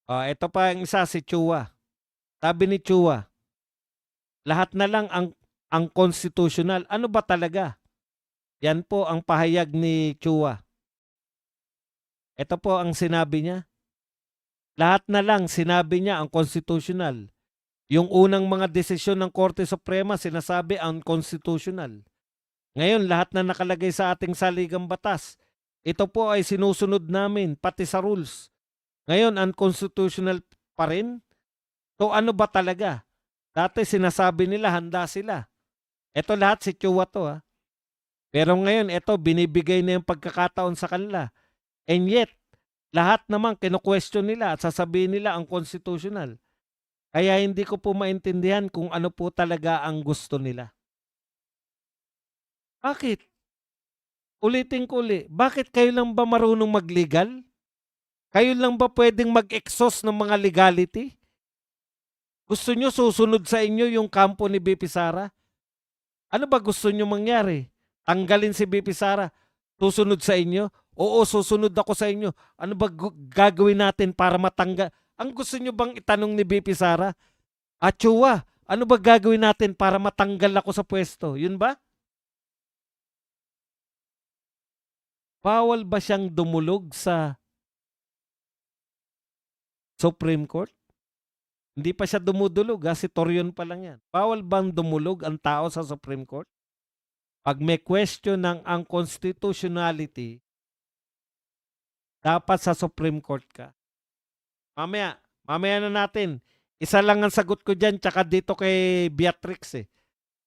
Ito pa ang isa, si Chua. Sabi ni Chua, lahat na lang ang constitutional. Ano ba talaga? Yan po ang pahayag ni Chua. Ito po ang sinabi niya. Lahat na lang sinabi niya ang constitutional. Yung unang mga desisyon ng Korte Suprema sinasabi ang constitutional. Ngayon, lahat na nakalagay sa ating saligang batas, ito po ay sinusunod namin, pati sa rules. Ngayon, unconstitutional pa rin? So ano ba talaga? Dati sinasabi nila handa sila. Ito lahat si Chua to ha. Pero ngayon, ito binibigay na yung pagkakataon sa kanila. And yet, lahat naman kino-question nila at sasabihin nila ang constitutional. Kaya hindi ko po maintindihan kung ano po talaga ang gusto nila. Bakit? Ulitin ko uli, bakit kayo lang ba marunong mag-legal? Kayo lang ba pwedeng mag-exhaust ng mga legality? Gusto nyo susunod sa inyo yung kampo ni BP Sara? Ano ba gusto nyo mangyari? Tanggalin si BP Sara? Susunod sa inyo? Oo, susunod ako sa inyo. Ano ba gagawin natin para matanggal? Ang gusto nyo bang itanong ni BP Sara? Chua, ano ba gagawin natin para matanggal ako sa pwesto? Yun ba? Bawal ba siyang dumulog sa Supreme Court? Hindi pa siya dumudulog si Torion pa lang yan. Bawal bang dumulog ang tao sa Supreme Court? Pag may question ng unconstitutionality, dapat sa Supreme Court ka. Mamaya na natin. Isa lang ang sagot ko dyan, tsaka dito kay Beatrix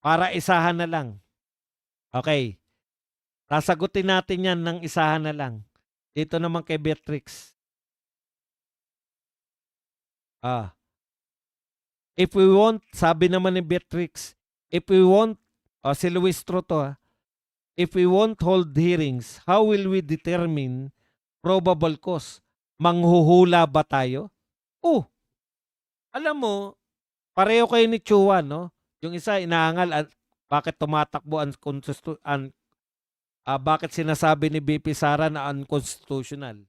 Para isahan na lang. Okay. Sasagutin natin yan ng isahan na lang. Dito naman kay Beatrix. If we want, sabi naman ni Beatrix, if we want, si Luis Troto if we won't hold hearings, how will we determine probable cause? Manghuhula ba tayo? Alam mo, pareho kayo ni Chua, no? Yung isa inaangal at bakit tumatakbo bakit sinasabi ni BP Sara na unconstitutional.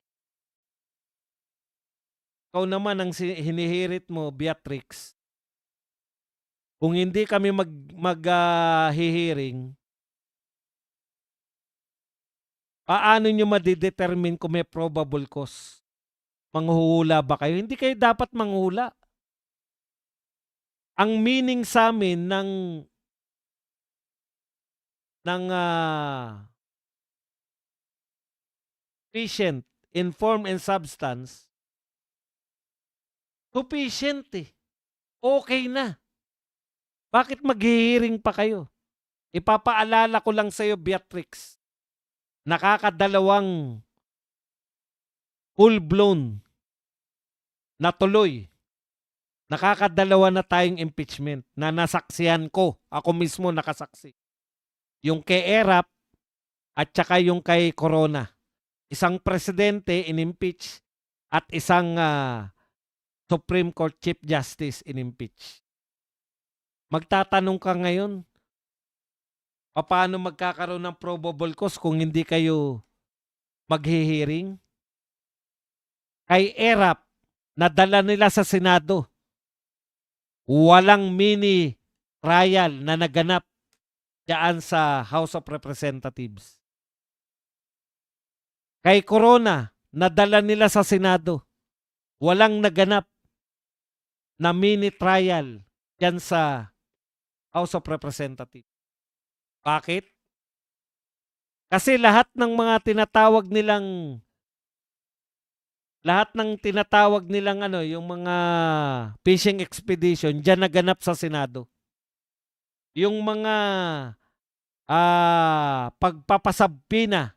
Ikaw naman ang hinihirit mo, Beatrix. Kung hindi kami mag-hearing, paano nyo madidetermine kung may probable cause? Manghuhula ba kayo? Hindi kayo dapat manghula. Ang meaning sa amin ng patient in form and substance, sufficient Okay na. Bakit maghihiring pa kayo? Ipapaalala ko lang sa iyo, Beatrix. Nakakadalawang full-blown na tuloy. Nakakadalawa na tayong impeachment na nasaksihan ko. Ako mismo nakasaksi. Yung kay Erap at saka yung kay Corona. Isang presidente in-impeach at isang Supreme Court Chief Justice in-impeach. Magtatanong ka ngayon, paano magkakaroon ng probable cause kung hindi kayo maghihiring? Kay Erap, nadala nila sa Senado. Walang mini trial na naganap diyan sa House of Representatives. Kay Corona, nadala nila sa Senado. Walang naganap na mini trial diyan sa House of Representatives. Bakit? Kasi lahat ng tinatawag nilang yung mga fishing expedition diyan naganap sa Senado. Yung mga pagpapasabpina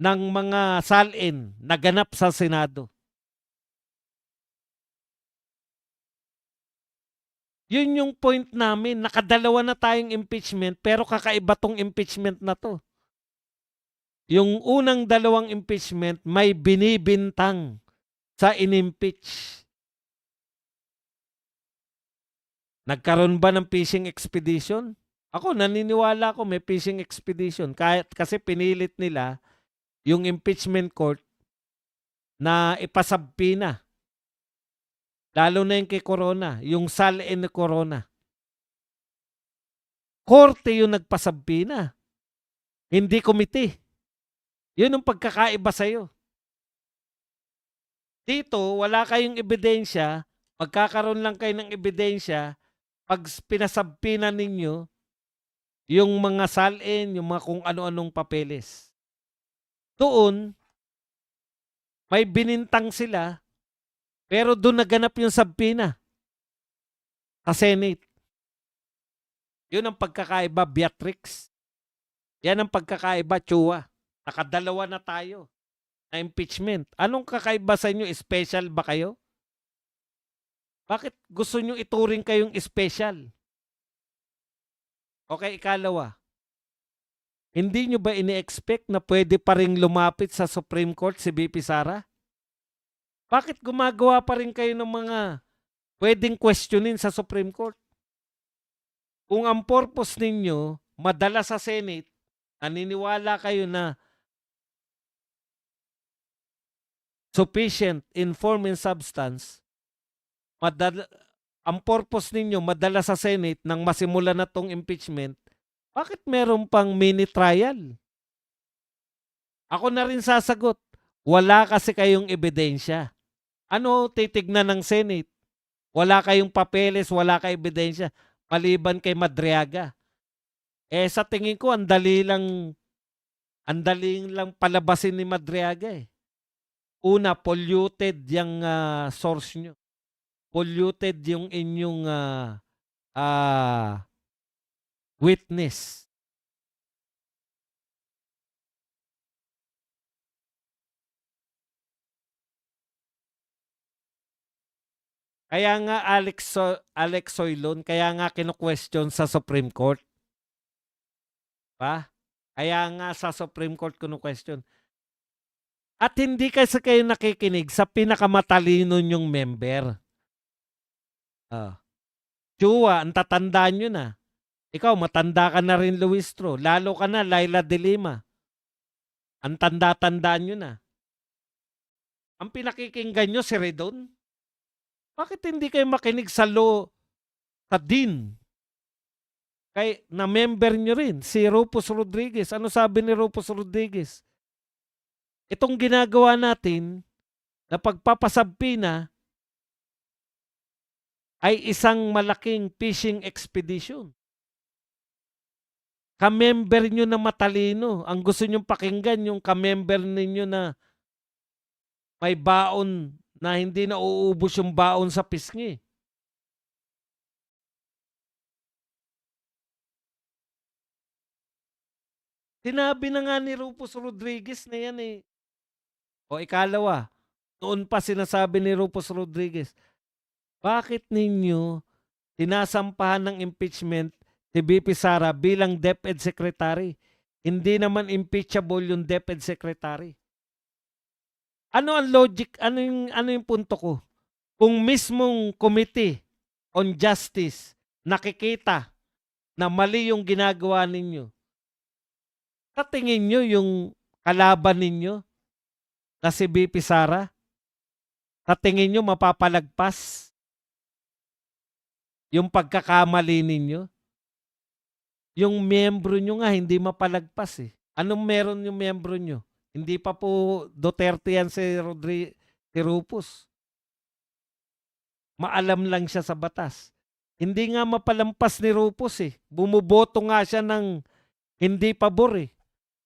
ng mga salin naganap sa Senado. Yun yung point namin. Nakadalawa na tayong impeachment pero kakaiba tong impeachment na to. Yung unang dalawang impeachment may binibintang sa in-impeach. Nagkaroon ba ng fishing expedition? Ako naniniwala ko may fishing expedition kasi pinilit nila yung impeachment court na ipasabpina Lalo na yung kay Corona, yung SALN ni Corona. Korte yung nagpasabina, hindi komite. Yun ang pagkakaiba sa'yo. Dito, wala kayong ebidensya, magkakaroon lang kayo ng ebidensya pag pinasabpina ninyo yung mga SALN, yung mga kung ano-anong papeles. Doon, may binintang sila, pero doon naganap yung sabpina sa Senate. Yun ang pagkakaiba, Beatrix. Yan ang pagkakaiba, Chua. Nakadalawa na tayo na impeachment. Anong kakaiba sa inyo? Special ba kayo? Bakit gusto nyo ituring kayong special? Okay, ikalawa. Hindi nyo ba ini-expect na pwede pa rin lumapit sa Supreme Court si VP Sara? Bakit gumagawa pa rin kayo ng mga pwedeng questionin sa Supreme Court? Kung ang purpose ninyo, madala sa Senate, naniniwala kayo na sufficient in form and substance, ang purpose ninyo madala sa Senate nang masimula na tong impeachment, bakit meron pang mini trial? Ako na rin sasagot, wala kasi kayong ebidensya. Ano titignan ng Senate? Wala kayong papeles, wala kayong ebidensya, maliban kay Madriaga. Sa tingin ko, ang daling lang palabasin ni Madriaga eh. Una, polluted yung source nyo. Polluted yung inyong witness. Kaya nga Alex Soilon, kaya nga kino-question sa Supreme Court. Pa? Kaya nga sa Supreme Court kino-question. At hindi kasi kayo nakikinig sa pinakamatalino nyong member. Chua, ang tatandaan nyo na. Ikaw, matanda ka na rin, Luistro. Lalo ka na, Laila de Lima. Ang tanda-tandaan nyo na. Ang pinakikinggan nyo, si Redon. Bakit hindi kayo makinig sa Dean? Na member nyo rin, si Rufus Rodriguez. Ano sabi ni Rufus Rodriguez? Itong ginagawa natin na pagpapasabpina ay isang malaking fishing expedition. Ka-member nyo na matalino. Ang gusto nyong pakinggan yung ka-member ninyo na may baon na hindi na uubos yung baon sa pisngi. Sinabi na nga ni Rufus Rodriguez na yan eh. O ikalawa, noon pa sinasabi ni Rufus Rodriguez, bakit ninyo tinasampahan ng impeachment si VP Sara bilang DepEd Secretary? Hindi naman impeachable yung DepEd Secretary. Ano ang logic? Ano yung punto ko? Kung mismong Committee on Justice nakikita na mali yung ginagawa ninyo, sa tingin nyo yung kalaban ninyo na si VP Sara, sa tingin nyo mapapalagpas yung pagkakamali ninyo? Yung miyembro nyo nga hindi mapalagpas eh. Anong meron yung miyembro nyo? Hindi pa po Duterte yan si Rufus. Maalam lang siya sa batas. Hindi nga mapalampas ni Rufus eh. Bumuboto nga siya ng hindi pabor eh.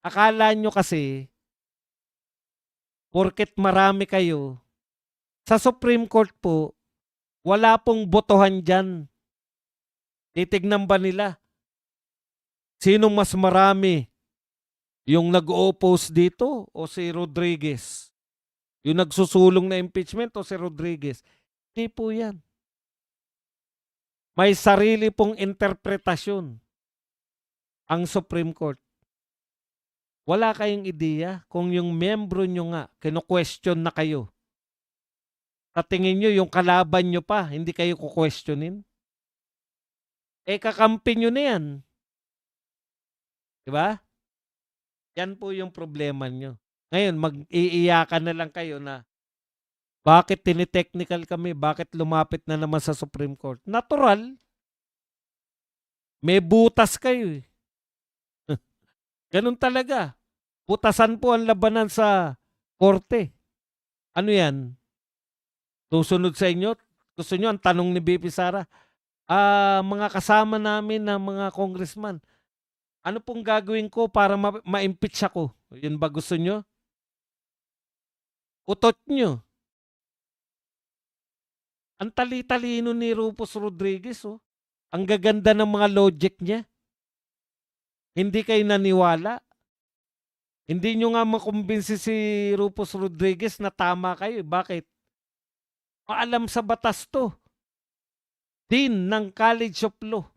Akala nyo kasi, porket marami kayo, sa Supreme Court po, wala pong botohan dyan. Titignan ba nila? Sino mas marami? Yung nag-oppose dito o si Rodriguez? Yung nagsusulong na impeachment o si Rodriguez? Hindi po yan. May sarili pong interpretasyon ang Supreme Court. Wala kayong ideya kung yung membro nyo nga, kino-question na kayo. Sa tingin nyo, yung kalaban nyo pa, hindi kayo kukwestiyonin? Kakampi nyo na yan. Diba? Yan po yung problema nyo. Ngayon, mag-iiyakan na lang kayo na Bakit tinitechnical kami? Bakit lumapit na naman sa Supreme Court? Natural, may butas kayo eh. Ganun talaga. Butasan po ang labanan sa korte. Ano yan? Susunod sa inyo? Gusto nyo ang tanong ni BP Sara? Mga kasama namin na mga congressman, ano pong gagawin ko para ma-impeach ako? Yun ba gusto nyo? Utot nyo. Ang tali-talino ni Rufus Rodriguez, oh. Ang gaganda ng mga logic niya. Hindi kayo naniwala. Hindi nyo nga makumbinsi si Rufus Rodriguez na tama kayo. Bakit? Maalam sa batas to. Dean ng College of Law.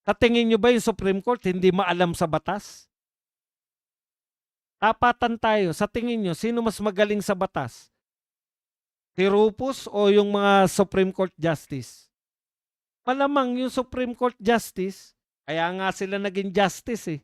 Sa tingin nyo ba yung Supreme Court hindi maalam sa batas? Tapatan tayo. Sa tingin nyo, sino mas magaling sa batas? Si Rufus o yung mga Supreme Court Justice? Malamang yung Supreme Court Justice, kaya nga sila naging justice eh.